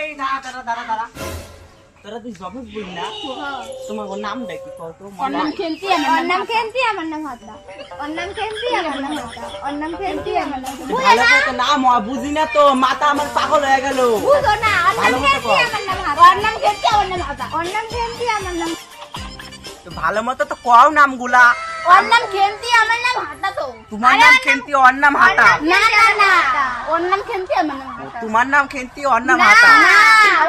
এই দাঁড়া তোরা তুই জবে বল না তোমার নাম দেখি কত অন্নাম খেলতি আমার নাম হাতা অন্নাম খেলতি আমার নাম হাতা অন্নাম খেলতি আমার নাম ভালো করে নাম বুঝি না তো মাথা আমার পাগল হয়ে গেল বুঝো না অন্নাম খেলতি আমার নাম হাতা অন্নাম খেলতি আমার নাম হাতা অন্নাম খেলতি আমার নাম তো ভালো মতো তো কও নামগুলা অন্নাম খেলতি আমার নাম হাতা তো তোমার নাম খেন্তি ওর নাম হাতা না অন্নাম খেলতি আমার নাম হাতা তোমার নাম খেন্তি ওর নাম হাতা না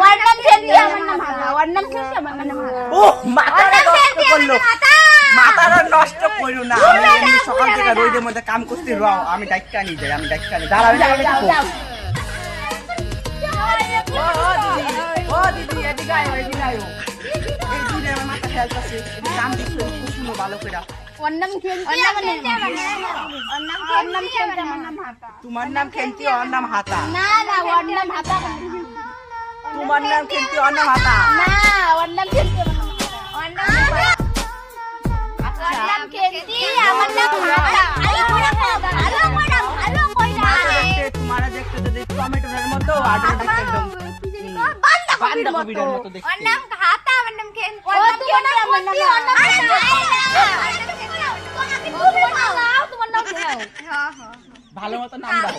অন্নাম খেলতি আমার নাম হাতা অন্নাম খেলতি আমার নাম হাতা ও মাথাটা নষ্ট করলো মাথাটা নষ্ট করো না আমি সকাল থেকে রোদের মধ্যে কাম করতে রাও আমি ডাক্কা নিয়ে যাই আমি ডাক্কা নিয়ে দাঁড়াও যাও ও দিদি এদিকে আয় এদিকে আয় এই দিদি আমার মাথা খেলতেছে কাম দিচ্ছে শুনো ভালো করে অন্নাম খেলতি আমার নাম অন্নাম খেলতি আমার নাম হাতা তোমার নাম খেন্তি ওর নাম হাতা না অন্নাম হাতা তোমার নাম খেন্তি ওর নাম হাতা না অন্নাম খেলতি অন্নাম খেলতি আমার নাম হাতা তোমার দেখতে তো দেখতে টমেটোর মতো আড্ডা দেখতে একদম বাঁধাকপির মতো দেখতে অন্নাম হাতা আমার নাম খেলতি আমার নাম ভালো মতো নাম দাও